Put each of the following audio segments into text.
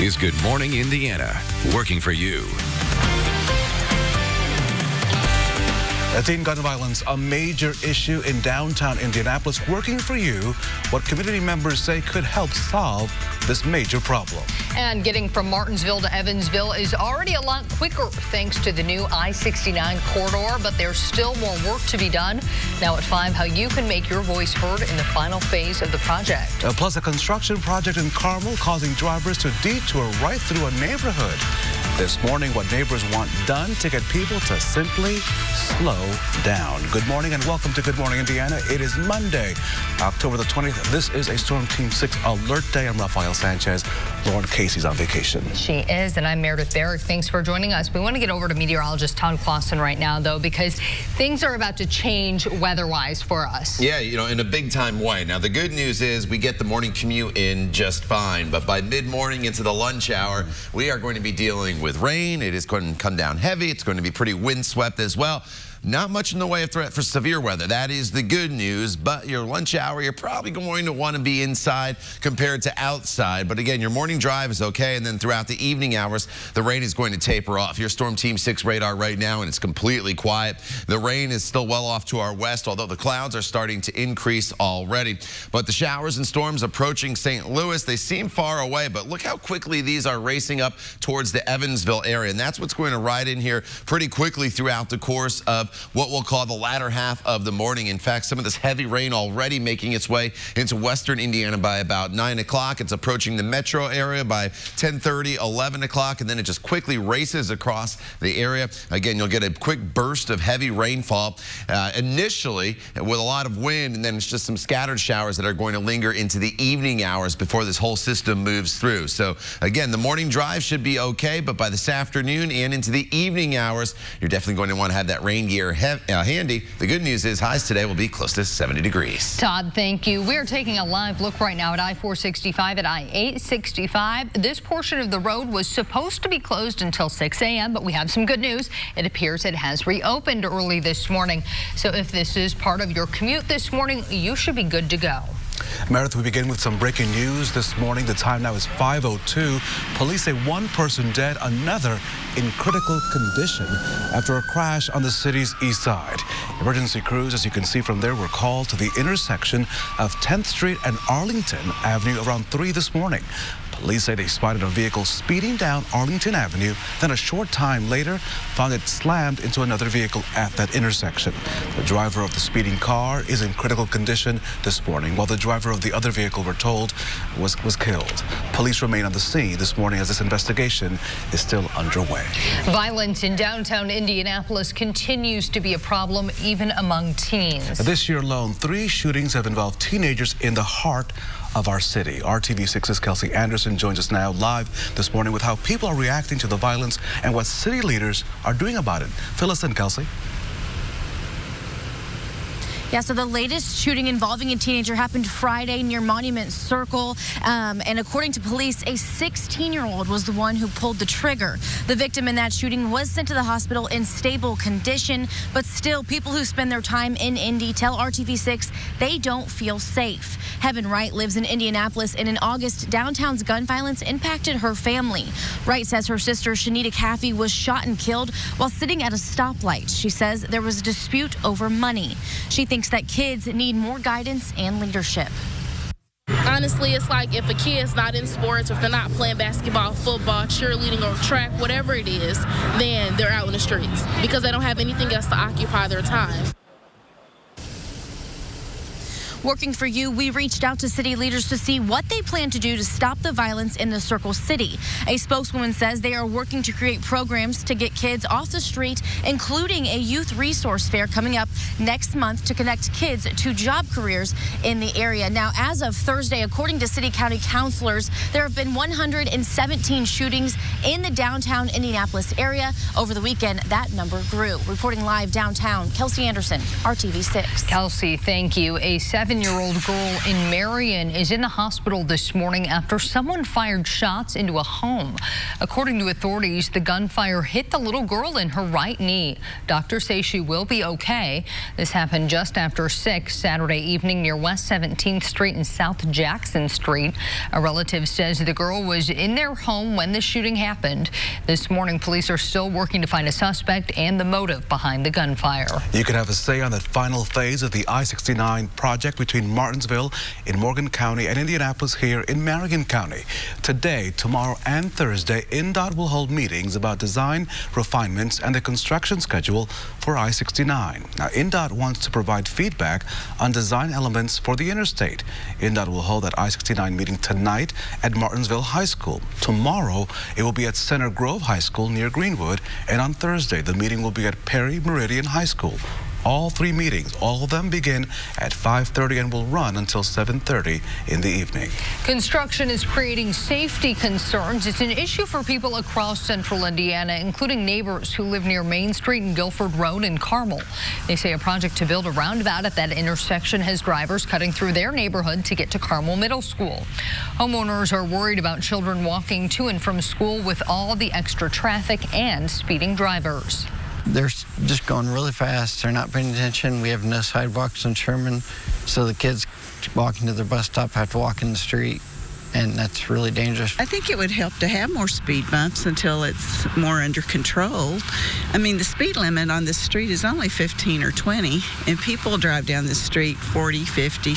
is Good Morning Indiana, working for you. Teen gun violence, a major issue in downtown Indianapolis. Working for you, what community members say could help solve this major problem. And getting from Martinsville to Evansville is already a lot quicker thanks to the new I-69 corridor, but there's still more work to be done. Now at 5, how you can make your voice heard in the final phase of the project. Plus a construction project in Carmel causing drivers to detour right through a neighborhood. This morning, what neighbors want done to get people to simply slow down. Good morning and welcome to Good Morning Indiana. It is Monday, October the 20th. This is a Storm Team 6 alert day. I'm Rafael Sanchez. Lauren Casey's on vacation. She is, and I'm Meredith Barrick. Thanks for joining us. We want to get over to meteorologist Todd Clausen right now, though, because things are about to change weather-wise for us. Yeah, you know, in a big-time way. Now, the good news is we get the morning commute in just fine, but by mid-morning into the lunch hour, we are going to be dealing with rain. It is going to come down heavy. It's going to be pretty windswept as well. Not much in the way of threat for severe weather. That is the good news, but your lunch hour, you're probably going to want to be inside compared to outside. But again, your morning drive is okay, and then throughout the evening hours, the rain is going to taper off. Your Storm Team 6 radar right now, and it's completely quiet. The rain is still well off to our west, although the clouds are starting to increase already. But the showers and storms approaching St. Louis, they seem far away, but look how quickly these are racing up towards the Evansville area, and that's what's going to ride in here pretty quickly throughout the course of what we'll call the latter half of the morning. In fact, some of this heavy rain already making its way into western Indiana by about 9 o'clock. It's approaching the metro area by 10:30, 11 o'clock, and then it just quickly races across the area. Again, you'll get a quick burst of heavy rainfall initially with a lot of wind, and then it's just some scattered showers that are going to linger into the evening hours before this whole system moves through. So again, the morning drive should be okay, but by this afternoon and into the evening hours, you're definitely going to want to have that rain gear handy. The good news is highs today will be close to 70 degrees. Todd, thank you. We're taking a live look right now at I-465 and I-865. This portion of the road was supposed to be closed until 6 a.m., but we have some good news. It appears it has reopened early this morning. So if this is part of your commute this morning, you should be good to go. Meredith, we begin with some breaking news this morning. The time now is 5:02. Police say one person dead, another in critical condition after a crash on the city's east side. Emergency crews, as you can see from there, were called to the intersection of 10th Street and Arlington Avenue around 3 this morning. Police say they spotted a vehicle speeding down Arlington Avenue, then a short time later found it slammed into another vehicle at that intersection. The driver of the speeding car is in critical condition this morning, while the driver of the other vehicle, we're told, was killed. Police remain on the scene this morning as this investigation is still underway. Violence in downtown Indianapolis continues to be a problem even among teens. This year alone, 3 shootings have involved teenagers in the heart of our city. RTV6's Kelsey Anderson joins us now live this morning with how people are reacting to the violence and what city leaders are doing about it. Fill us in, Kelsey. Yeah, so the latest shooting involving a teenager happened Friday near Monument Circle. And according to police, a 16-year-old was the one who pulled the trigger. The victim in that shooting was sent to the hospital in stable condition. But still, people who spend their time in Indy tell RTV6 they don't feel safe. Heaven Wright lives in Indianapolis, and in August, downtown's gun violence impacted her family. Wright says her sister, Shanita Caffey, was shot and killed while sitting at a stoplight. She says there was a dispute over money. She thinks that kids need more guidance and leadership. Honestly, it's like if a kid's not in sports, or if they're not playing basketball, football, cheerleading, or track, whatever it is, then they're out in the streets because they don't have anything else to occupy their time. Working for you, we reached out to city leaders to see what they plan to do to stop the violence in the Circle City. A spokeswoman says they are working to create programs to get kids off the street, including a youth resource fair coming up next month to connect kids to job careers in the area. Now, as of Thursday, according to city county councilors, there have been 117 shootings in the downtown Indianapolis area. Over the weekend, that number grew. Reporting live downtown, Kelsey Anderson, RTV6. Kelsey, thank you. A 7 7-year-old girl in Marion is in the hospital this morning after someone fired shots into a home. According to authorities, the gunfire hit the little girl in her right knee. Doctors say she will be okay. This happened just after 6 Saturday evening near West 17th Street and South Jackson Street. A relative says the girl was in their home when the shooting happened. This morning, police are still working to find a suspect and the motive behind the gunfire. You can have a say on the final phase of the I-69 project between Martinsville in Morgan County and Indianapolis here in Marion County. Today, tomorrow, and Thursday, INDOT will hold meetings about design refinements and the construction schedule for I-69. Now, INDOT wants to provide feedback on design elements for the interstate. INDOT will hold that I-69 meeting tonight at Martinsville High School. Tomorrow, it will be at Center Grove High School near Greenwood, and on Thursday, the meeting will be at Perry Meridian High School. All 3 meetings, all of them begin at 5:30 and will run until 7:30 in the evening. Construction is creating safety concerns. It's an issue for people across central Indiana, including neighbors who live near Main Street and Guilford Road in Carmel. They say a project to build a roundabout at that intersection has drivers cutting through their neighborhood to get to Carmel Middle School. Homeowners are worried about children walking to and from school with all the extra traffic and speeding drivers. They're just going really fast. They're not paying attention. We have no sidewalks on Sherman, so the kids walking to their bus stop have to walk in the street, and that's really dangerous. I think it would help to have more speed bumps until it's more under control. I mean, the speed limit on this street is only 15 or 20, and people drive down the street 40, 50.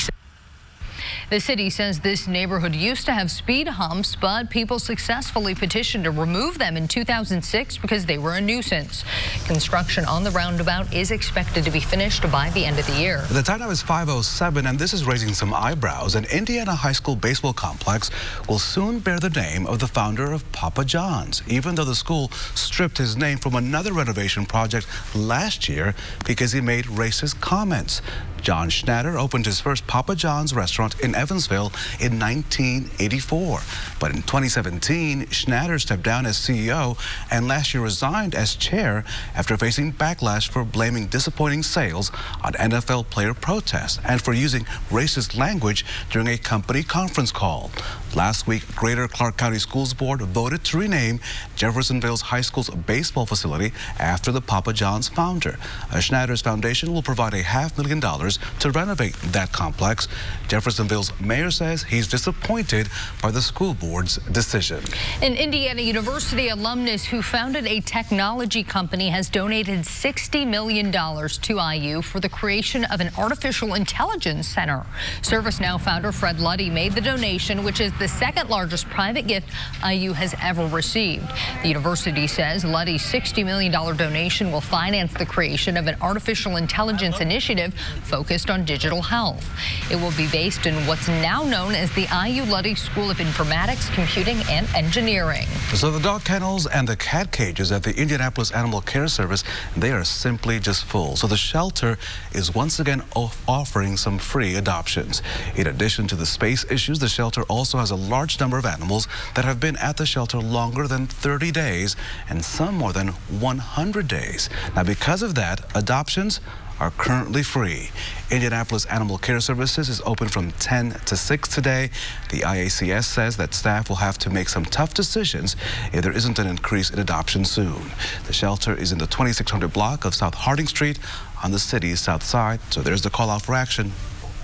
The city says this neighborhood used to have speed humps, but people successfully petitioned to remove them in 2006 because they were a nuisance. Construction on the roundabout is expected to be finished by the end of the year. The time now is 5:07, and this is raising some eyebrows. An Indiana high school baseball complex will soon bear the name of the founder of Papa John's, even though the school stripped his name from another renovation project last year because he made racist comments. John Schnatter opened his first Papa John's restaurant in Evansville in 1984. But in 2017, Schnatter stepped down as CEO and last year resigned as chair after facing backlash for blaming disappointing sales on NFL player protests and for using racist language during a company conference call. Last week, Greater Clark County Schools Board voted to rename Jeffersonville's high school's baseball facility after the Papa John's founder. Schnatter's foundation will provide $500,000 to renovate that complex. Jeffersonville's mayor says he's disappointed by the school board's decision. An Indiana University alumnus who founded a technology company has donated $60 million to IU for the creation of an artificial intelligence center. ServiceNow founder Fred Luddy made the donation, which is the second largest private gift IU has ever received. The university says Luddy's $60 million donation will finance the creation of an artificial intelligence initiative focused on digital health. It will be based in what's now known as the IU Luddy School of Informatics, Computing, and Engineering. So the dog kennels and the cat cages at the Indianapolis Animal Care Service, they are simply just full. So the shelter is once again offering some free adoptions. In addition to the space issues, the shelter also has a large number of animals that have been at the shelter longer than 30 days and some more than 100 days. Now, because of that, adoptions are currently free. Indianapolis Animal Care Services is open from 10 to 6 today. The IACS says that staff will have to make some tough decisions if there isn't an increase in adoption soon. The shelter is in the 2600 block of South Harding Street on the city's south side, so there's the call out for action.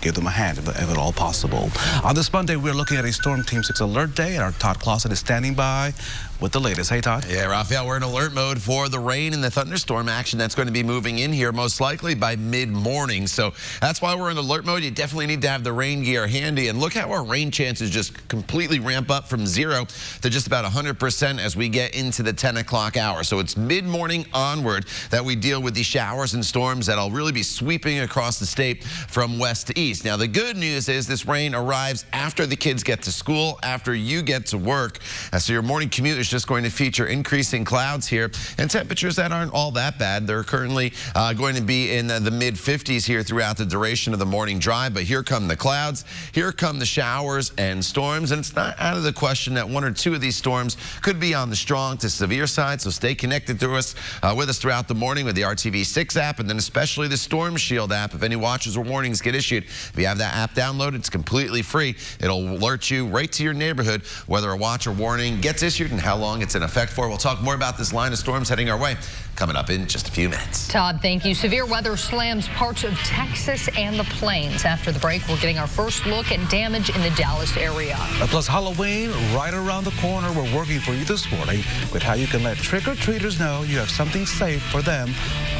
Give them a hand if at all possible. On this Monday, we're looking at a Storm Team 6 alert day, and our Todd Clausen is standing by with the latest. Hey, Todd. Yeah, Raphael, we're in alert mode for the rain and the thunderstorm action that's going to be moving in here most likely by mid-morning. So that's why we're in alert mode. You definitely need to have the rain gear handy. And look how our rain chances just completely ramp up from 0 to just about 100% as we get into the 10 o'clock hour. So it's mid-morning onward that we deal with these showers and storms that'll really be sweeping across the state from west to east. Now, the good news is this rain arrives after the kids get to school, after you get to work. So your morning commute is just going to feature increasing clouds here and temperatures that aren't all that bad. They're currently going to be in the mid-50s here throughout the duration of the morning drive. But here come the clouds. Here come the showers and storms. And it's not out of the question that one or two of these storms could be on the strong to severe side. So stay connected to us with us throughout the morning with the RTV6 app, and then especially the Storm Shield app. If any watches or warnings get issued, if you have that app downloaded, it's completely free. It'll alert you right to your neighborhood whether a watch or warning gets issued and how long it's in effect for. We'll talk more about this line of storms heading our way coming up in just a few minutes. Todd, thank you. Severe weather slams parts of Texas and the Plains. After the break, we're getting our first look at damage in the Dallas area. Plus Halloween right around the corner. We're working for you this morning with how you can let trick-or-treaters know you have something safe for them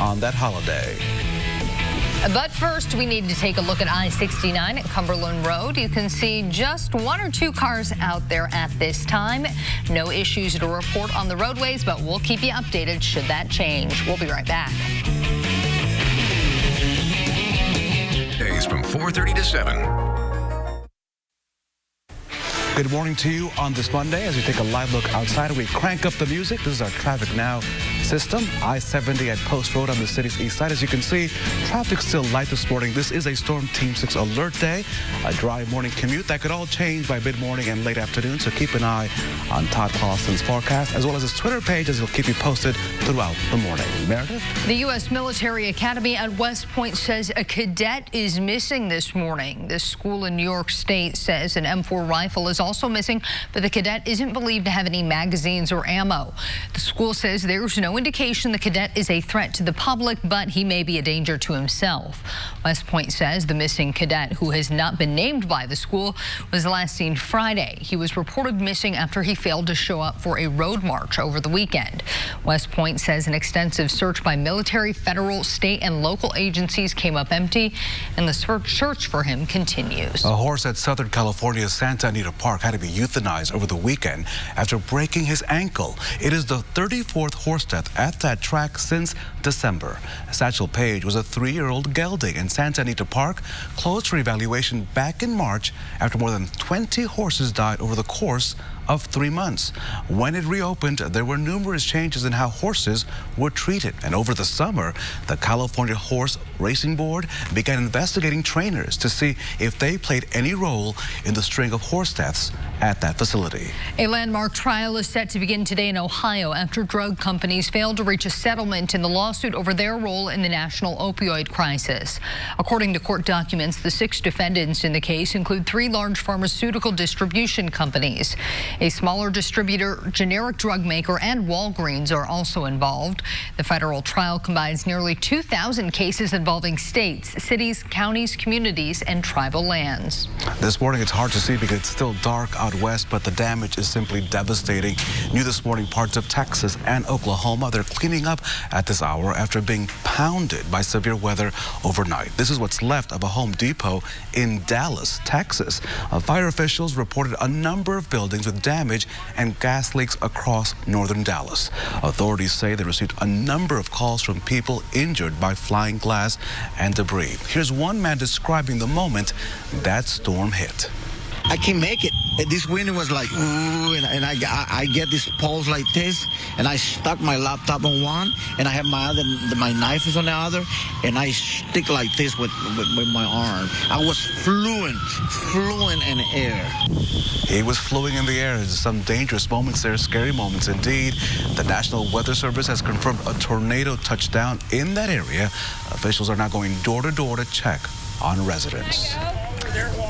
on that holiday. But first, we need to take a look at I-69 at Cumberland Road. You can see just one or two cars out there at this time. No issues to report on the roadways, but we'll keep you updated should that change. We'll be right back. Days from 4:30 to 7. Good morning to you on this Monday. As we take a live look outside, we crank up the music. This is our Traffic Now system. I-70 at Post Road on the city's east side. As you can see, traffic still light this morning. This is a Storm Team 6 alert day. A dry morning commute that could all change by mid-morning and late afternoon. So keep an eye on Todd Paulson's forecast, as well as his Twitter page, as he'll keep you posted throughout the morning. Meredith? The U.S. Military Academy at West Point says a cadet is missing this morning. This school in New York State says an M4 rifle is also missing, but the cadet isn't believed to have any magazines or ammo. The school says there's no indication the cadet is a threat to the public, but he may be a danger to himself. West Point says the missing cadet, who has not been named by the school, was last seen Friday. He was reported missing after he failed to show up for a road march over the weekend. West Point says an extensive search by military, federal, state, and local agencies came up empty, and the search for him continues. A horse at Southern California's Santa Anita Park had to be euthanized over the weekend after breaking his ankle. It is the 34th horse death at that track since December. Satchel Paige was a 3-year-old gelding, and Santa Anita Park closed for evaluation back in March after more than 20 horses died over the course of 3 months. When it reopened, there were numerous changes in how horses were treated. And over the summer, the California Horse Racing Board began investigating trainers to see if they played any role in the string of horse deaths at that facility. A landmark trial is set to begin today in Ohio after drug companies failed to reach a settlement in the lawsuit over their role in the national opioid crisis. According to court documents, the 6 defendants in the case include 3 large pharmaceutical distribution companies. A smaller distributor, generic drug maker, and Walgreens are also involved. The federal trial combines nearly 2,000 cases involving states, cities, counties, communities, and tribal lands. This morning, it's hard to see because it's still dark out west, but the damage is simply devastating. New this morning, parts of Texas and Oklahoma, they're cleaning up at this hour after being pounded by severe weather overnight. This is what's left of a Home Depot in Dallas, Texas. Fire officials reported a number of buildings with damage and gas leaks across northern Dallas. Authorities say they received a number of calls from people injured by flying glass and debris. Here's one man describing the moment that storm hit. I can't make it. This wind was like, ooh, and I get this pulse like this, and I stuck my laptop on one, and I have my knife is on the other, and I stick like this with my arm. I was fluent in the air. He was fluing in the air. There's some dangerous moments there, scary moments indeed. The National Weather Service has confirmed a tornado touchdown in that area. Officials are now going door to door to check on residents.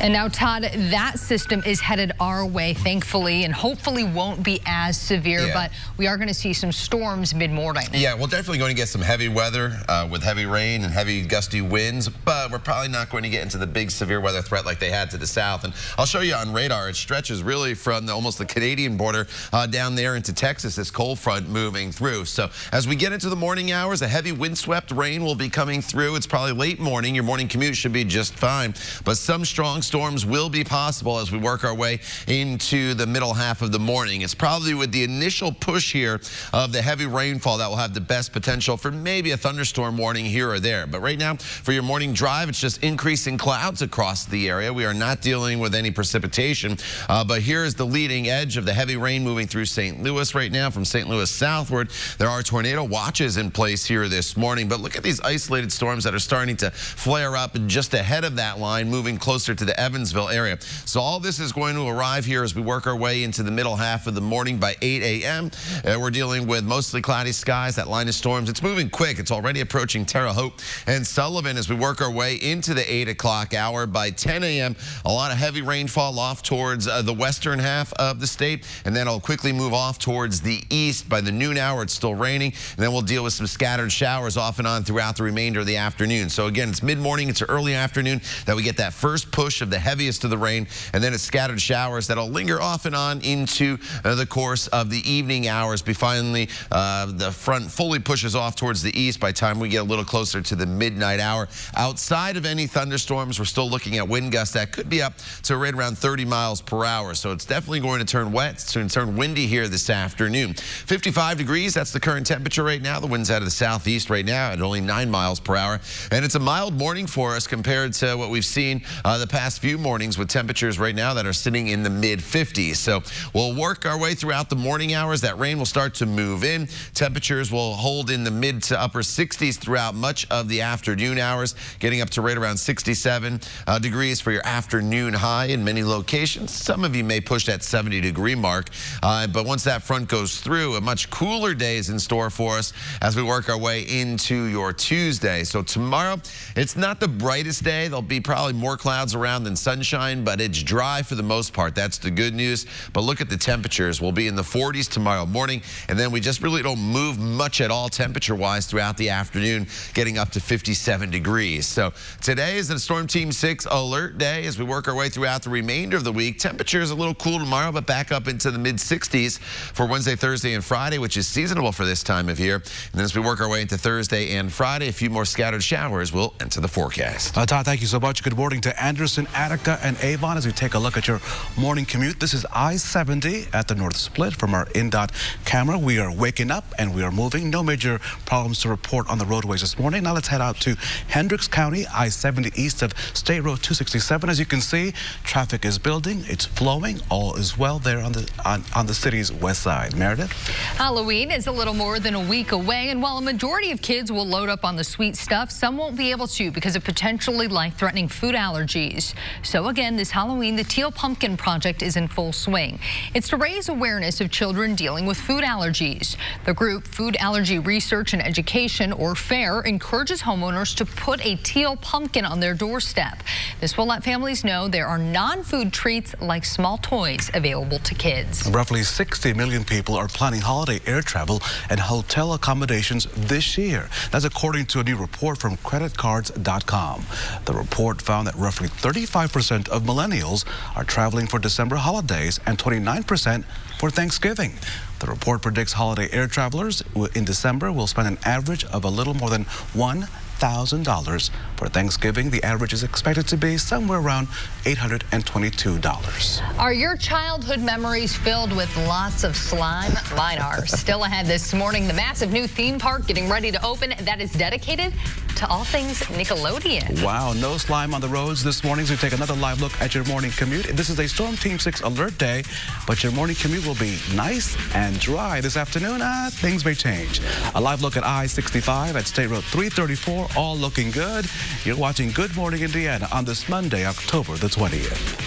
And now, Todd, that system is headed our way, thankfully, and hopefully won't be as severe, but we are going to see some storms mid-morning. Yeah, we're definitely going to get some heavy weather with heavy rain and heavy gusty winds, but we're probably not going to get into the big severe weather threat like they had to the south. And I'll show you on radar, it stretches really from almost the Canadian border down there into Texas, this cold front moving through. So as we get into the morning hours, a heavy windswept rain will be coming through. It's probably late morning. Your morning commute should be just fine, but some strong storms will be possible as we work our way into the middle half of the morning. It's probably with the initial push here of the heavy rainfall that will have the best potential for maybe a thunderstorm warning here or there. But right now, for your morning drive, it's just increasing clouds across the area. We are not dealing with any precipitation, but here is the leading edge of the heavy rain moving through St. Louis right now. From St. Louis southward, there are tornado watches in place here this morning, but look at these isolated storms that are starting to flare up just ahead of that line, moving closer to the Evansville area. So all this is going to arrive here as we work our way into the middle half of the morning by 8 a.m. We're dealing with mostly cloudy skies. That line of storms, it's moving quick. It's already approaching Terre Haute and Sullivan as we work our way into the 8 o'clock hour. By 10 a.m., a lot of heavy rainfall off towards the western half of the state, and then it'll quickly move off towards the east. By the noon hour, it's still raining, and then we'll deal with some scattered showers off and on throughout the remainder of the afternoon. So again, it's mid-morning, it's early afternoon that we get that first push of the heaviest of the rain, and then it's scattered showers that'll linger off and on into the course of the evening hours. Finally, the front fully pushes off towards the east by the time we get a little closer to the midnight hour. Outside of any thunderstorms, we're still looking at wind gusts that could be up to right around 30 miles per hour. So it's definitely going to turn wet. It's going to turn windy here this afternoon. 55 degrees, that's the current temperature right now. The wind's out of the southeast right now at only 9 miles per hour. And it's a mild morning for us compared to what we've seen the past few mornings with temperatures right now that are sitting in the mid-50s. So we'll work our way throughout the morning hours. That rain will start to move in. Temperatures will hold in the mid to upper 60s throughout much of the afternoon hours, getting up to right around 67 degrees for your afternoon high in many locations. Some of you may push that 70-degree mark, but once that front goes through, a much cooler day is in store for us as we work our way into your Tuesday. So tomorrow, it's not the brightest day. There'll be probably more clouds around than sunshine, but it's dry for the most part. That's the good news. But look at the temperatures. We'll be in the 40s tomorrow morning, and then we just really don't move much at all temperature-wise throughout the afternoon, getting up to 57 degrees. So today is the Storm Team 6 alert day as we work our way throughout the remainder of the week. Temperatures a little cool tomorrow, but back up into the mid-60s for Wednesday, Thursday, and Friday, which is seasonable for this time of year. And then as we work our way into Thursday and Friday, a few more scattered showers will enter the forecast. Todd, thank you so much. Good morning to Anderson, Attica, and Avon as we take a look at your morning commute. This is I-70 at the North Split from our INDOT camera. We are waking up and we are moving. No major problems to report on the roadways this morning. Now let's head out to Hendricks County, I-70 east of State Road 267. As you can see, traffic is building. It's flowing. All is well there on the city's west side. Meredith? Halloween is a little more than a week away, and while a majority of kids will load up on the sweet stuff, some won't be able to because of potentially life-threatening food allergies. So again, this Halloween, the Teal Pumpkin Project is in full swing. It's to raise awareness of children dealing with food allergies. The group Food Allergy Research and Education, or FAIR, encourages homeowners to put a teal pumpkin on their doorstep. This will let families know there are non-food treats like small toys available to kids. Roughly 60 million people are planning holiday air travel and hotel accommodations this year. That's according to a new report from creditcards.com. The report found that roughly 35% of millennials are traveling for December holidays and 29% for Thanksgiving. The report predicts holiday air travelers in December will spend an average of a little more than $1,000. For Thanksgiving, the average is expected to be somewhere around $822. Are your childhood memories filled with lots of slime? Mine are. Still ahead this morning, the massive new theme park getting ready to open that is dedicated to all things Nickelodeon. Wow, no slime on the roads this morning, so we take another live look at your morning commute. This is a Storm Team 6 alert day, but your morning commute will be nice and dry. This afternoon, things may change. A live look at I-65 at State Road 334, all looking good. You're watching Good Morning Indiana on this Monday, October the 20th.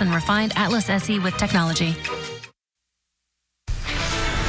And refined Atlas SE with technology.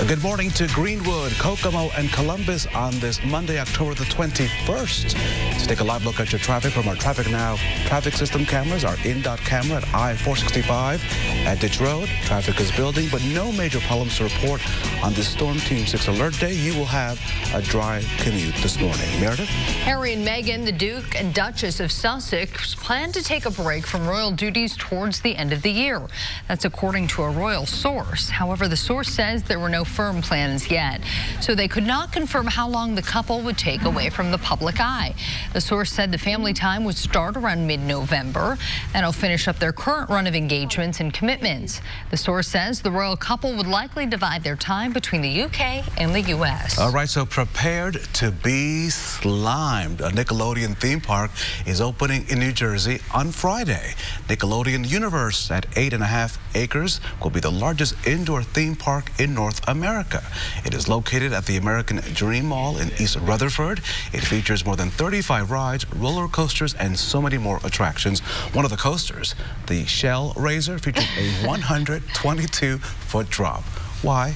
Good morning to Greenwood, Kokomo, and Columbus on this Monday, October the 21st. Let's take a live look at your traffic from our Traffic Now traffic system cameras, our INDOT camera at I-465 at Ditch Road. Traffic is building, but no major problems to report on this Storm Team 6 alert day. You will have a dry commute this morning. Meredith? Harry and Meghan, the Duke and Duchess of Sussex, plan to take a break from royal duties towards the end of the year. That's according to a royal source. However, the source says there were no firm plans yet, so they could not confirm how long the couple would take away from the public eye. The source said the family time would start around mid-November, and will finish up their current run of engagements and commitments. The source says the royal couple would likely divide their time between the UK and the US. All right, so prepared to be slimed. A Nickelodeon theme park is opening in New Jersey on Friday. Nickelodeon Universe at 8.5 acres will be the largest indoor theme park in North America. It is located at the American Dream Mall in East Rutherford. It features more than 35 rides, roller coasters, and so many more attractions. One of the coasters, the Shell Raiser, features a 122-foot drop. Why?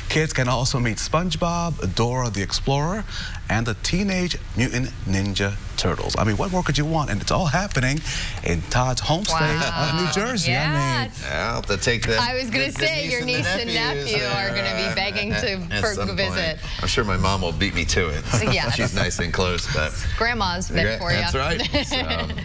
Kids can also meet SpongeBob, Dora the Explorer, and the Teenage Mutant Ninja Turtles. I mean, what more could you want? And it's all happening in Todd's home state of New Jersey. Yeah. I mean, I'll have to take the. I was going to say, your niece and nephew are going to be begging to visit. I'm sure my mom will beat me to it. Yes. She's nice and close, but Grandma's been for you. That's right. So,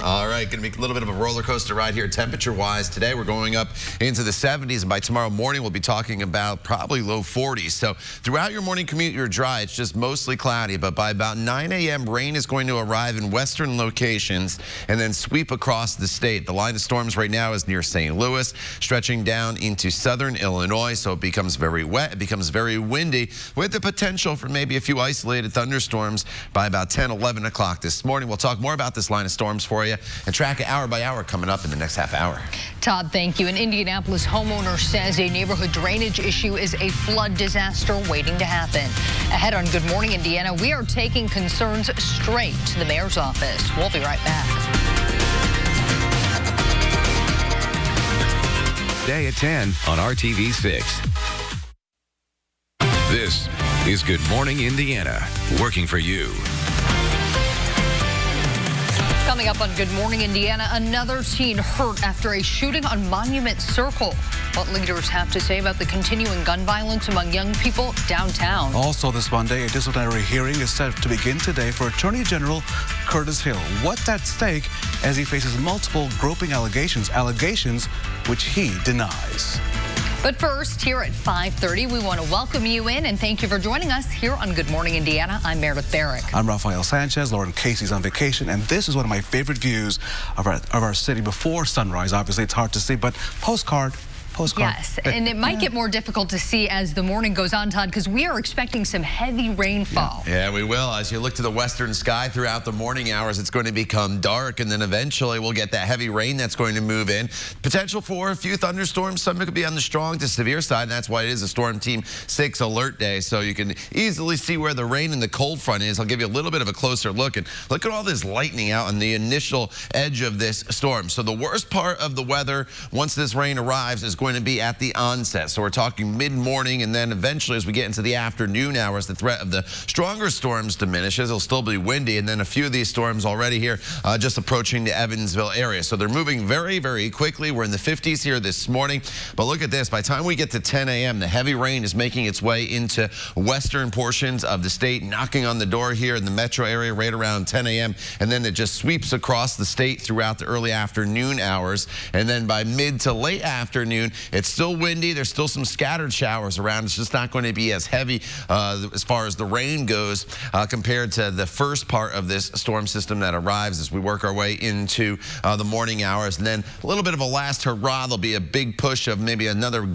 all right, going to be a little bit of a roller coaster ride here. Temperature-wise, today we're going up into the 70s, and by tomorrow morning we'll be talking about probably low 40s. So throughout your morning commute, you're dry. It's just mostly cloudy, but by about 9 a.m., rain is going to arrive in western locations and then sweep across the state. The line of storms right now is near St. Louis, stretching down into southern Illinois, so it becomes very wet. It becomes very windy, with the potential for maybe a few isolated thunderstorms by about 10, 11 o'clock this morning. We'll talk more about this line of storms for you and track it hour by hour coming up in the next half hour. Todd, thank you. An Indianapolis homeowner says a neighborhood drainage issue is a flood disaster waiting to happen. Ahead on Good Morning Indiana, we are taking concerns straight to the mayor's office. We'll be right back. Day at 10 on RTV6. This is Good Morning Indiana, working for you. Coming up on Good Morning Indiana, another teen hurt after a shooting on Monument Circle. What leaders have to say about the continuing gun violence among young people downtown. Also this Monday, a disciplinary hearing is set to begin today for Attorney General Curtis Hill. What's at stake as he faces multiple groping allegations which he denies. But first, here at 5:30, we want to welcome you in and thank you for joining us here on Good Morning Indiana. I'm Meredith Barrick. I'm Rafael Sanchez. Lauren Casey's on vacation, and this is one of my favorite views of our city before sunrise. Obviously, it's hard to see, but postcard. Yes, and it might get more difficult to see as the morning goes on, Todd, because we are expecting some heavy rainfall. Yeah, we will. As you look to the western sky throughout the morning hours, it's going to become dark, and then eventually we'll get that heavy rain that's going to move in. Potential for a few thunderstorms. Some could be on the strong to severe side, and that's why it is a Storm Team 6 alert day, so you can easily see where the rain and the cold front is. I'll give you a little bit of a closer look, and look at all this lightning out on the initial edge of this storm. So the worst part of the weather, once this rain arrives, is going to be at the onset. So we're talking mid-morning, and then eventually as we get into the afternoon hours, the threat of the stronger storms diminishes. It'll still be windy, and then a few of these storms already here just approaching the Evansville area. So they're moving very, very quickly. We're in the 50s here this morning, but look at this. By the time we get to 10 a.m., the heavy rain is making its way into western portions of the state, knocking on the door here in the metro area right around 10 a.m., and then it just sweeps across the state throughout the early afternoon hours, and then by mid to late afternoon, it's still windy. There's still some scattered showers around. It's just not going to be as heavy as far as the rain goes compared to the first part of this storm system that arrives as we work our way into the morning hours. And then a little bit of a last hurrah. There'll be a big push of maybe another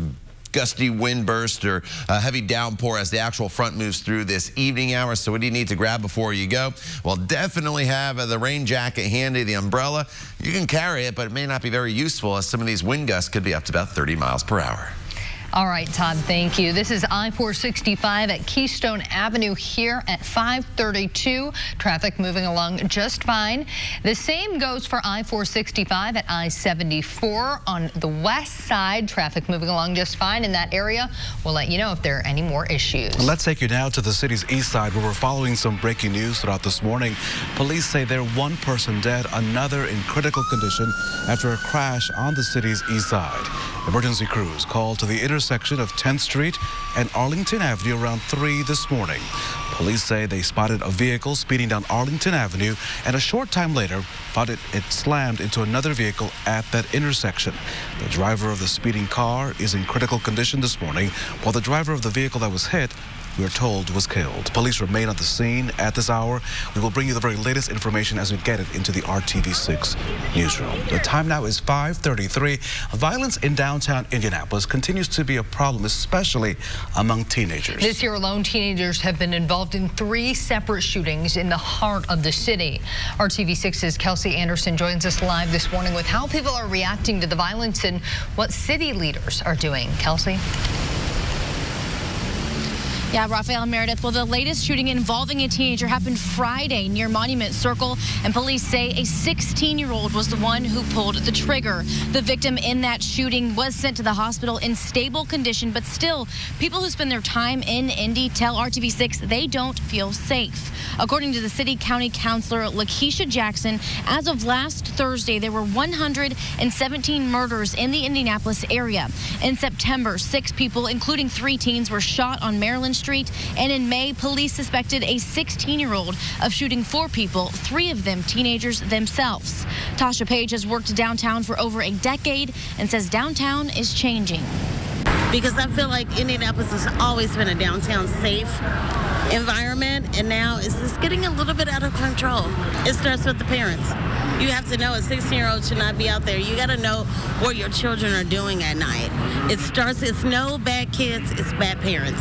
gusty wind burst or a heavy downpour as the actual front moves through this evening hour. So what do you need to grab before you go? Well, definitely have the rain jacket handy, the umbrella. You can carry it, but it may not be very useful as some of these wind gusts could be up to about 30 miles per hour. All right, Todd, thank you. This is I-465 at Keystone Avenue here at 5:32. Traffic moving along just fine. The same goes for I-465 at I-74 on the west side. Traffic moving along just fine in that area. We'll let you know if there are any more issues. Let's take you now to the city's east side, where we're following some breaking news throughout this morning. Police say there one person dead, another in critical condition after a crash on the city's east side. Emergency crews called to the intersection of 10th Street and Arlington Avenue around 3 this morning. Police say they spotted a vehicle speeding down Arlington Avenue, and a short time later found it slammed into another vehicle at that intersection. The driver of the speeding car is in critical condition this morning, while the driver of the vehicle that was hit, we are told, was killed. Police remain at the scene at this hour. We will bring you the very latest information as we get it into the RTV6 newsroom. The time now is 5:33. Violence in downtown Indianapolis continues to be a problem, especially among teenagers. This year alone, teenagers have been involved in 3 separate shootings in the heart of the city. RTV6's Kelsey Anderson joins us live this morning with how people are reacting to the violence and what city leaders are doing. Kelsey? Yeah, Rafael and Meredith. Well, the latest shooting involving a teenager happened Friday near Monument Circle, and police say a 16-year-old was the one who pulled the trigger. The victim in that shooting was sent to the hospital in stable condition, but still, people who spend their time in Indy tell RTV6 they don't feel safe. According to the city county councilor Lakeisha Jackson, as of last Thursday, there were 117 murders in the Indianapolis area. In September, 6 people, including 3 teens, were shot on Maryland Street, and in May, police suspected a 16-year-old of shooting 4 people, 3 of them teenagers themselves. Tasha Page has worked downtown for over a decade and says downtown is changing. Because I feel like Indianapolis has always been a downtown safe environment, and now it's just getting a little bit out of control. It starts with the parents. You have to know a 16-year-old should not be out there. You got to know what your children are doing at night. It's no bad kids, it's bad parents.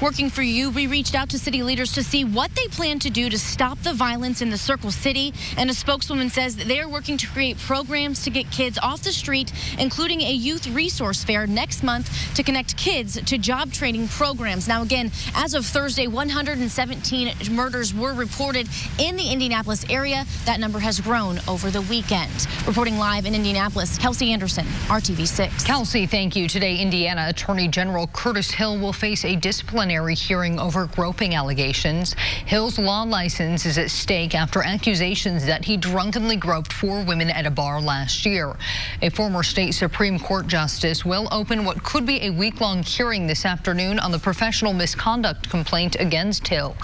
Working for you, we reached out to city leaders to see what they plan to do to stop the violence in the Circle City. And a spokeswoman says that they are working to create programs to get kids off the street, including a youth resource fair next month to connect kids to job training programs. Now, again, as of Thursday, 117 murders were reported in the Indianapolis area. That number has grown over the weekend. Reporting live in Indianapolis, Kelsey Anderson, RTV6. Kelsey, thank you. Today, Indiana Attorney General Curtis Hill will face a disciplinary hearing over groping allegations. Hill's law license is at stake after accusations that he drunkenly groped 4 women at a bar last year. A former state Supreme Court justice will open what could be a week-long hearing this afternoon on the professional misconduct complaint against Hill.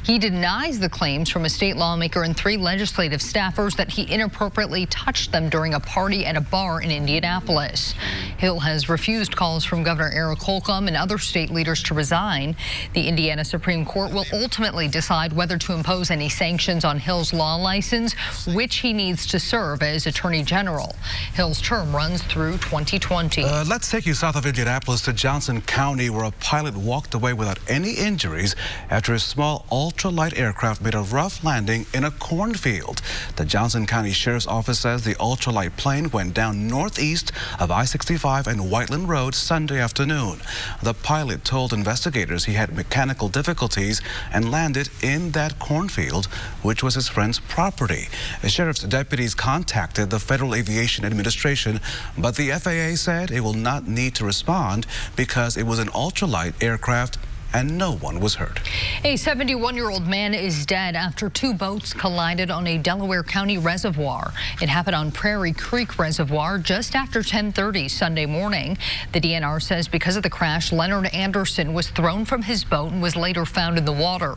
He denies the claims from a state lawmaker and 3 legislative staffers that he inappropriately touched them during a party at a bar in Indianapolis. Hill has refused calls from Governor Eric Holcomb and other state leaders to resign. The Indiana Supreme Court will ultimately decide whether to impose any sanctions on Hill's law license, which he needs to serve as Attorney General. Hill's term runs through 2020. Let's take you south of Indianapolis to Johnson County, where a pilot walked away without any injuries after a small ultralight aircraft made a rough landing in a cornfield. The Johnson County Sheriff's Office says the ultralight plane went down northeast of I-65 and Whiteland Road Sunday afternoon. The pilot told investigators he had mechanical difficulties and landed in that cornfield, which was his friend's property. The sheriff's deputies contacted the Federal Aviation Administration, but the FAA said it will not need to respond because it was an ultralight aircraft and no one was hurt. A 71-year-old man is dead after 2 boats collided on a Delaware County reservoir. It happened on Prairie Creek Reservoir just after 10:30 Sunday morning. The DNR says because of the crash, Leonard Anderson was thrown from his boat and was later found in the water.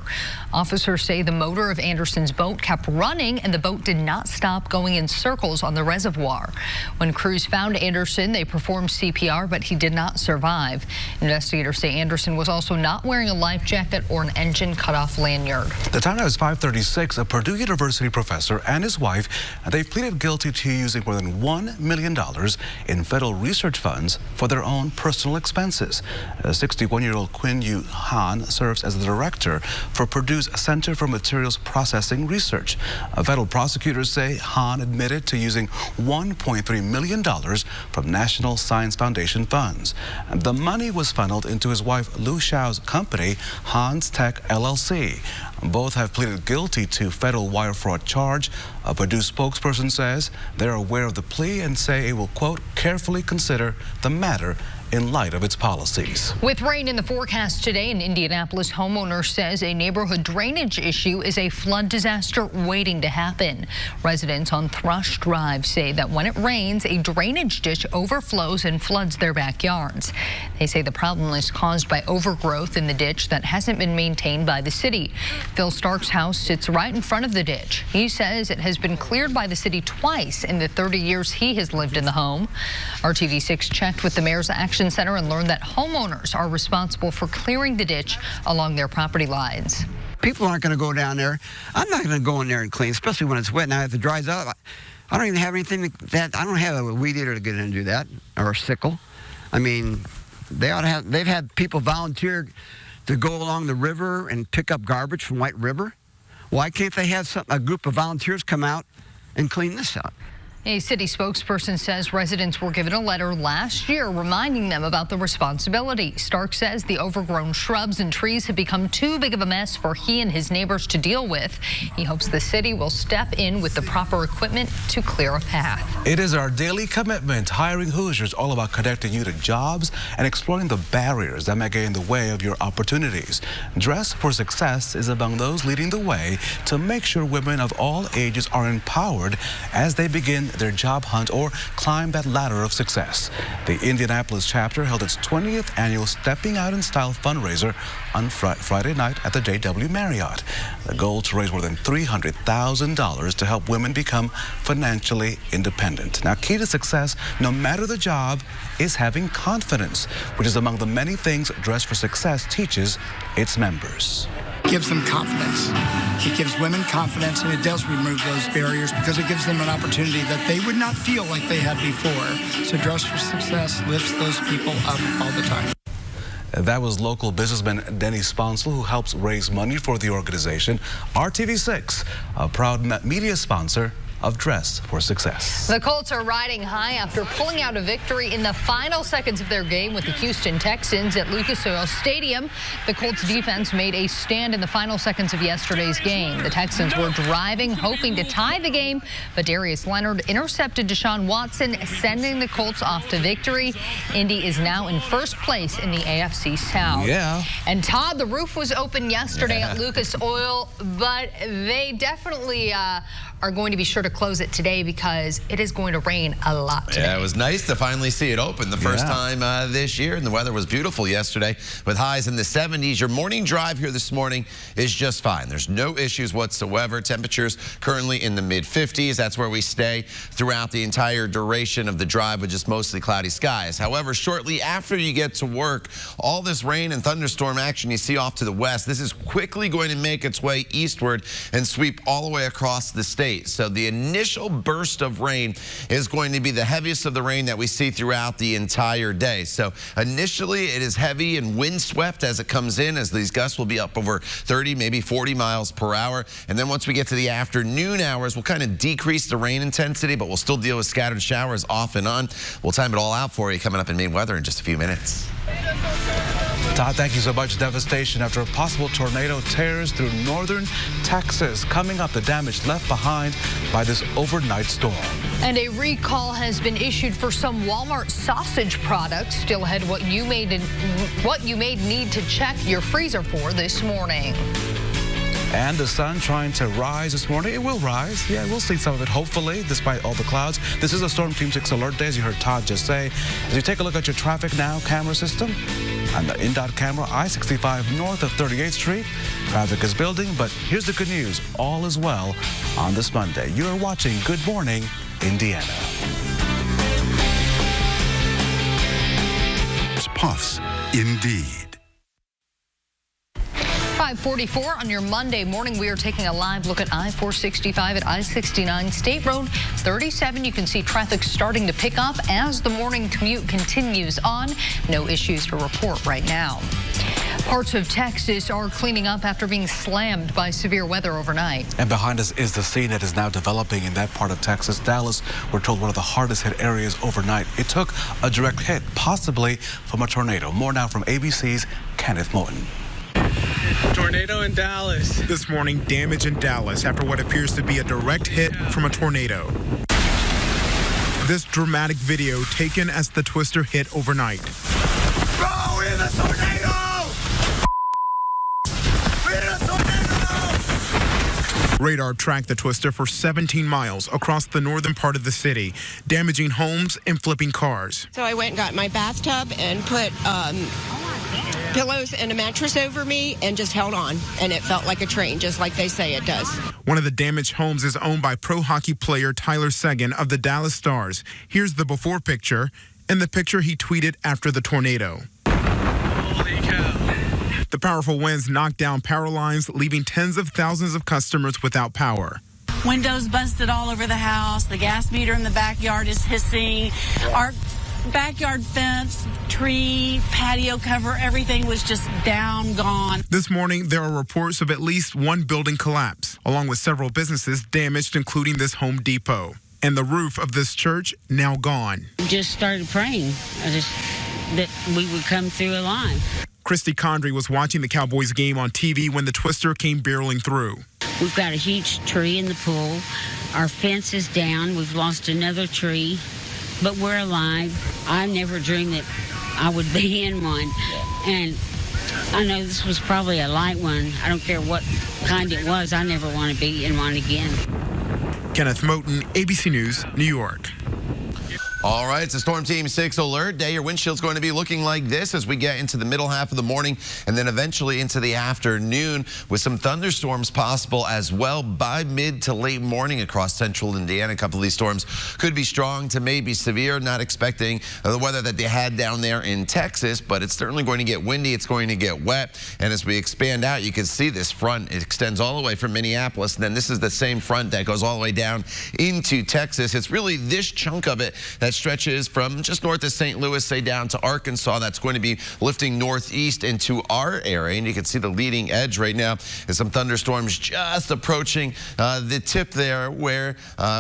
Officers say the motor of Anderson's boat kept running and the boat did not stop going in circles on the reservoir. When crews found Anderson, they performed CPR, but he did not survive. Investigators say Anderson was also not wearing a life jacket or an engine cutoff lanyard. The time now is 5:36. A Purdue University professor and his wife, they've pleaded guilty to using more than $1 million in federal research funds for their own personal expenses. 61-year-old Quinn Yu Han serves as the director for Purdue's Center for Materials Processing Research. Federal prosecutors say Han admitted to using $1.3 million from National Science Foundation funds. The money was funneled into his wife Lu Xiao's company, Hans Tech LLC. Both have pleaded guilty to federal wire fraud charge. A Purdue spokesperson says they're aware of the plea and say it will, quote, carefully consider the matter in light of its policies. With rain in the forecast today, an Indianapolis homeowner says a neighborhood drainage issue is a flood disaster waiting to happen. Residents on Thrush Drive say that when it rains, a drainage ditch overflows and floods their backyards. They say the problem is caused by overgrowth in the ditch that hasn't been maintained by the city. Phil Stark's house sits right in front of the ditch. He says it has been cleared by the city twice in the 30 years he has lived in the home. RTV6 checked with the Mayor's Action Center and learned that homeowners are responsible for clearing the ditch along their property lines. People aren't going to go down there. I'm not going to go in there and clean, especially when it's wet. Now, if it dries up, I don't even have anything I don't have a weed eater to get in and do that, or a sickle. I mean, they've had people volunteer to go along the river and pick up garbage from White River. Why can't they have a group of volunteers come out and clean this up? A city spokesperson says residents were given a letter last year reminding them about the responsibility. Stark says the overgrown shrubs and trees have become too big of a mess for he and his neighbors to deal with. He hopes the city will step in with the proper equipment to clear a path. It is our daily commitment. Hiring Hoosiers, all about connecting you to jobs and exploring the barriers that may get in the way of your opportunities. Dress for Success is among those leading the way to make sure women of all ages are empowered as they begin their job hunt or climb that ladder of success. The Indianapolis chapter held its 20th annual Stepping Out in Style fundraiser on Friday night at the JW Marriott. The goal to raise more than $300,000 to help women become financially independent. Now, key to success, no matter the job, is having confidence, which is among the many things Dress for Success teaches its members. Gives them confidence. It gives women confidence, and it does remove those barriers because it gives them an opportunity that they would not feel like they had before. So Dress for Success lifts those people up all the time. That was local businessman Denny Sponsel, who helps raise money for the organization. RTV6, a proud media sponsor of Dress for Success. The Colts are riding high after pulling out a victory in the final seconds of their game with the Houston Texans at Lucas Oil Stadium. The Colts defense made a stand in the final seconds of yesterday's game. The Texans were driving, hoping to tie the game, but Darius Leonard intercepted Deshaun Watson, sending the Colts off to victory. Indy is now in first place in the AFC South. Yeah. And Todd, the roof was open yesterday at Lucas Oil, but they definitely are going to be sure to close it today because it is going to rain a lot today. Yeah, it was nice to finally see it open the first time this year, and the weather was beautiful yesterday with highs in the 70s. Your morning drive here this morning is just fine. There's no issues whatsoever. Temperatures currently in the mid-50s. That's where we stay throughout the entire duration of the drive with just mostly cloudy skies. However, shortly after you get to work, all this rain and thunderstorm action you see off to the west, this is quickly going to make its way eastward and sweep all the way across the state. So the initial burst of rain is going to be the heaviest of the rain that we see throughout the entire day. So initially it is heavy and windswept as it comes in, as these gusts will be up over 30, maybe 40 miles per hour. And then once we get to the afternoon hours, we'll kind of decrease the rain intensity, but we'll still deal with scattered showers off and on. We'll time it all out for you coming up in Maine weather in just a few minutes. Todd, thank you so much. Devastation after a possible tornado tears through northern Texas. Coming up, the damage left behind by this overnight storm. And a recall has been issued for some Walmart sausage products. Still ahead, what you may need to check your freezer for this morning. And the sun trying to rise this morning. It will rise. Yeah, we'll see some of it, hopefully, despite all the clouds. This is a Storm Team 6 alert day, as you heard Todd just say. As you take a look at your traffic now camera system, on the INDOT camera, I-65 north of 38th Street. Traffic is building, but here's the good news. All is well on this Monday. You're watching Good Morning, Indiana. Puffs, indeed. 5:44 on your Monday morning. We are taking a live look at I-465 at I-69 State Road 37. You can see traffic starting to pick up as the morning commute continues on. No issues to report right now. Parts of Texas are cleaning up after being slammed by severe weather overnight. And behind us is the scene that is now developing in that part of Texas. Dallas, we're told, one of the hardest hit areas overnight. It took a direct hit, possibly from a tornado. More now from ABC's Kenneth Moten. Tornado in Dallas. This morning, damage in Dallas after what appears to be a direct hit from a tornado. This dramatic video taken as the twister hit overnight. in a tornado! We're in a tornado! Radar tracked the twister for 17 miles across the northern part of the city, damaging homes and flipping cars. So I went and got my bathtub and put pillows and a mattress over me and just held on. And it felt like a train, just like they say it does. One of the damaged homes is owned by pro hockey player Tyler Seguin of the Dallas Stars. Here's the before picture and the picture he tweeted after the tornado. Holy cow. The powerful winds knocked down power lines, leaving tens of thousands of customers without power. Windows busted all over the house. The gas meter in the backyard is hissing. Our backyard fence, tree, patio cover, everything was just down, gone. This morning, there are reports of at least one building collapse, along with several businesses damaged, including this Home Depot. And the roof of this church now gone. Just started praying that we would come through alive. Christy Condry was watching the Cowboys game on TV when the twister came barreling through. We've got a huge tree in the pool. Our fence is down. We've lost another tree. But we're alive. I never dreamed that I would be in one. And I know this was probably a light one. I don't care what kind it was. I never want to be in one again. Kenneth Moten, ABC News, New York. All right, it's a Storm Team 6 alert day. Your windshield's going to be looking like this as we get into the middle half of the morning and then eventually into the afternoon with some thunderstorms possible as well by mid to late morning across central Indiana. A couple of these storms could be strong to maybe severe. Not expecting the weather that they had down there in Texas, but it's certainly going to get windy. It's going to get wet. And as we expand out, you can see this front. It extends all the way from Minneapolis. And then this is the same front that goes all the way down into Texas. It's really this chunk of it that stretches from just north of St. Louis, say down to Arkansas. That's going to be lifting northeast into our area. And you can see the leading edge right now is some thunderstorms just approaching the tip there where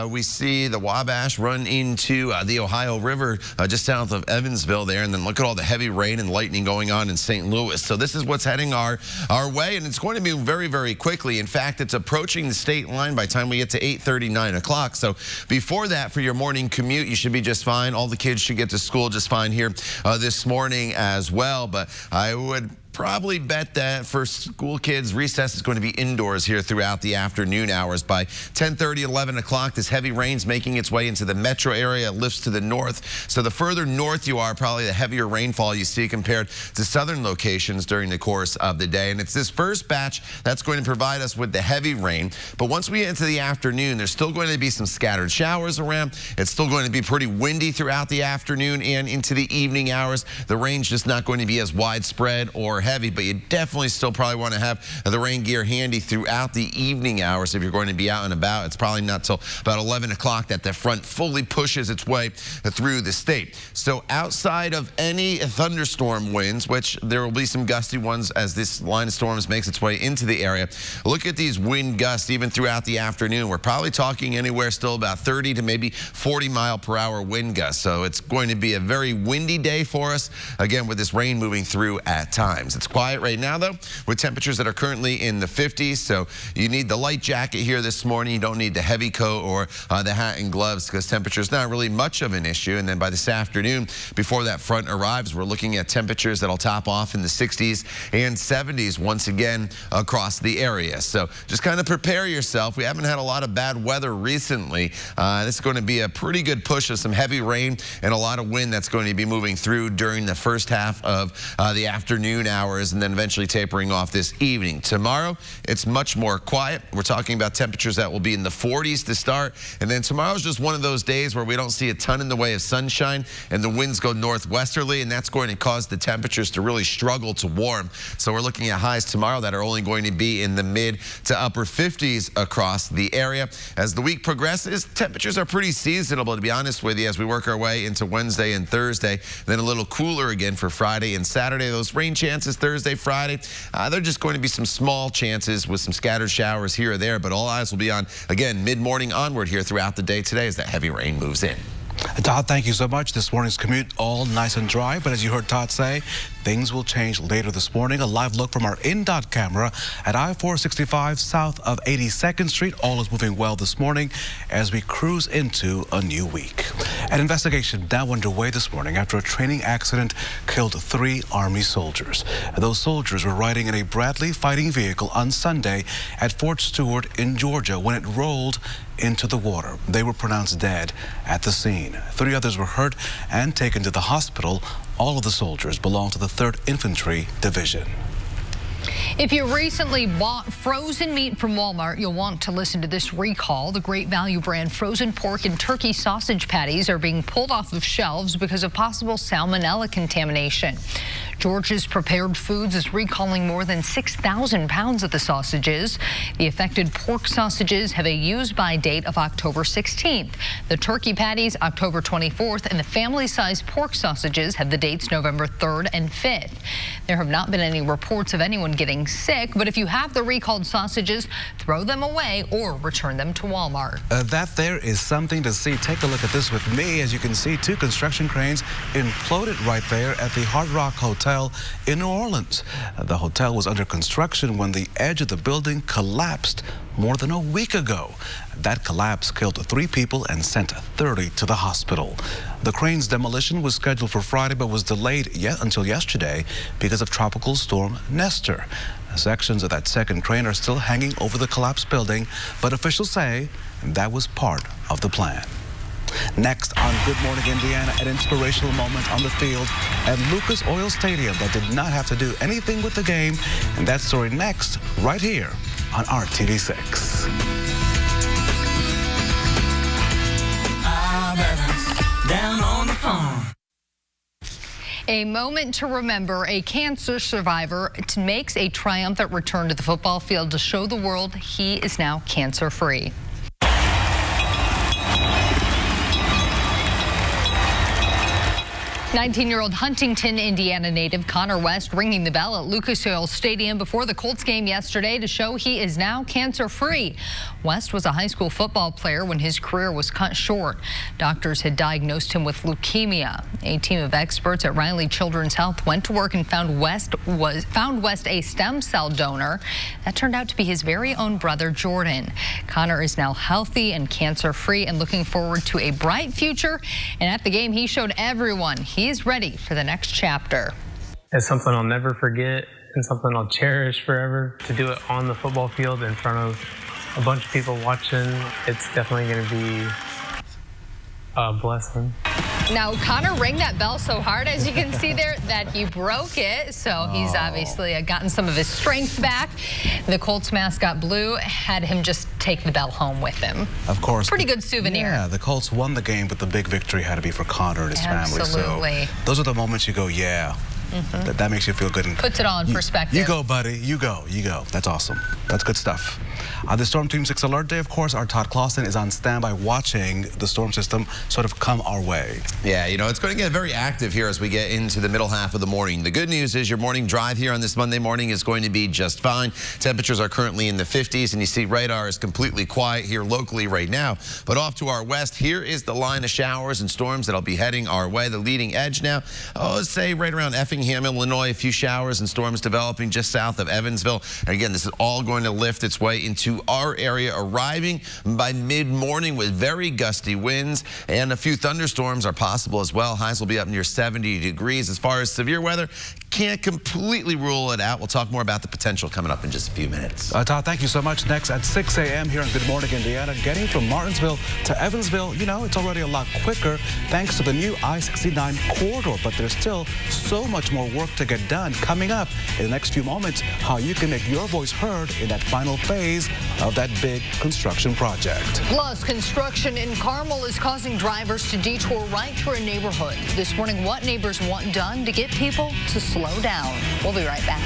we see the Wabash run into the Ohio River just south of Evansville there. And then look at all the heavy rain and lightning going on in St. Louis. So this is what's heading our way, and it's going to be very, very quickly. In fact, it's approaching the state line by the time we get to 8:30, 9 o'clock. So before that, for your morning commute, you should be just fine. All the kids should get to school just fine here this morning as well. But I would probably bet that for school kids, recess is going to be indoors here throughout the afternoon hours. By 10:30, 11 o'clock, this heavy rain's making its way into the metro area, lifts to the north. So the further north you are, probably the heavier rainfall you see compared to southern locations during the course of the day. And it's this first batch that's going to provide us with the heavy rain. But once we get into the afternoon, there's still going to be some scattered showers around. It's still going to be pretty windy throughout the afternoon and into the evening hours. The rain's just not going to be as widespread or heavy, but you definitely still probably want to have the rain gear handy throughout the evening hours if you're going to be out and about. It's probably not till about 11 o'clock that the front fully pushes its way through the state. So outside of any thunderstorm winds, which there will be some gusty ones as this line of storms makes its way into the area, look at these wind gusts even throughout the afternoon. We're probably talking anywhere still about 30 to maybe 40 mile per hour wind gusts. So it's going to be a very windy day for us, again, with this rain moving through at times. It's quiet right now, though, with temperatures that are currently in the 50s. So you need the light jacket here this morning. You don't need the heavy coat or the hat and gloves because temperature is not really much of an issue. And then by this afternoon, before that front arrives, we're looking at temperatures that'll top off in the 60s and 70s once again across the area. So just kind of prepare yourself. We haven't had a lot of bad weather recently. This is going to be a pretty good push of some heavy rain and a lot of wind that's going to be moving through during the first half of the afternoon hours and then eventually tapering off this evening. Tomorrow, it's much more quiet. We're talking about temperatures that will be in the 40s to start. And then tomorrow's just one of those days where we don't see a ton in the way of sunshine and the winds go northwesterly, and that's going to cause the temperatures to really struggle to warm. So we're looking at highs tomorrow that are only going to be in the mid to upper 50s across the area. As the week progresses, temperatures are pretty seasonable, to be honest with you, as we work our way into Wednesday and Thursday. Then a little cooler again for Friday and Saturday. Those rain chances Thursday, Friday, they're just going to be some small chances with some scattered showers here or there, but all eyes will be on, again, mid-morning onward here throughout the day today as that heavy rain moves in. Todd, thank you so much. This morning's commute all nice and dry, but as you heard Todd say, Things will change later this morning. A live look from our in-dot camera at I-465 south of 82nd Street. All is moving well this morning as we cruise into a new week. An investigation now underway this morning after a training accident killed 3 Army soldiers. Those soldiers were riding in a Bradley fighting vehicle on Sunday at Fort Stewart in Georgia when it rolled into the water. They were pronounced dead at the scene. 3 others were hurt and taken to the hospital. All of the soldiers belong to the 3rd Infantry Division. If you recently bought frozen meat from Walmart, you'll want to listen to this recall. The Great Value brand frozen pork and turkey sausage patties are being pulled off of shelves because of possible salmonella contamination. George's Prepared Foods is recalling more than 6,000 pounds of the sausages. The affected pork sausages have a use-by date of October 16th. The turkey patties, October 24th, and the family-sized pork sausages have the dates November 3rd and 5th. There have not been any reports of anyone getting sick, but if you have the recalled sausages, throw them away or return them to Walmart. That there is something to see. Take a look at this with me. As you can see, 2 construction cranes imploded right there at the Hard Rock Hotel in New Orleans. The hotel was under construction when the edge of the building collapsed more than a week ago. That collapse killed 3 people and sent 30 to the hospital. The crane's demolition was scheduled for Friday but was delayed until yesterday because of Tropical Storm Nestor. Sections of that second crane are still hanging over the collapsed building, but officials say that was part of the plan. Next on Good Morning Indiana, an inspirational moment on the field at Lucas Oil Stadium that did not have to do anything with the game. And that story next, right here on RTV6. Down on the farm. A moment to remember. A cancer survivor makes a triumphant return to the football field to show the world he is now cancer-free. 19-year-old Huntington, Indiana native Connor West ringing the bell at Lucas Oil Stadium before the Colts game yesterday to show he is now cancer-free. West was a high school football player when his career was cut short. Doctors had diagnosed him with leukemia. A team of experts at Riley Children's Health went to work and found West a stem cell donor. That turned out to be his very own brother, Jordan. Connor is now healthy and cancer-free and looking forward to a bright future. And at the game, he showed everyone he is ready for the next chapter. It's something I'll never forget and something I'll cherish forever. To do it on the football field in front of a bunch of people watching, it's definitely going to be a blessing. Now, Connor rang that bell so hard, as you can see there, that he broke it. So he's obviously gotten some of his strength back. The Colts mascot Blue had him just take the bell home with him. Of course. Pretty good souvenir. Yeah, the Colts won the game, but the big victory had to be for Connor and his family. Absolutely. So those are the moments you go, yeah. That makes you feel good. And puts it all in perspective. You go, buddy. You go. You go. That's awesome. That's good stuff. The Storm Team 6 Alert Day, of course, our Todd Clausen is on standby watching the storm system sort of come our way. Yeah, you know, it's going to get very active here as we get into the middle half of the morning. The good news is your morning drive here on this Monday morning is going to be just fine. Temperatures are currently in the 50s, and you see radar is completely quiet here locally right now. But off to our west, here is the line of showers and storms that'll be heading our way. The leading edge now, let's say right around Effingham, Illinois, a few showers and storms developing just south of Evansville. And again, this is all going to lift its way into our area, arriving by mid-morning with very gusty winds, and a few thunderstorms are possible as well. Highs will be up near 70 degrees. As far as severe weather, can't completely rule it out. We'll talk more about the potential coming up in just a few minutes. Todd, thank you so much. Next at 6 a.m. here on Good Morning Indiana, getting from Martinsville to Evansville, you know, it's already a lot quicker thanks to the new I-69 corridor, but there's still so much more work to get done. Coming up in the next few moments, how you can make your voice heard in that final phase of that big construction project. Plus, construction in Carmel is causing drivers to detour right through a neighborhood. This morning, what neighbors want done to get people to slow down. We'll be right back.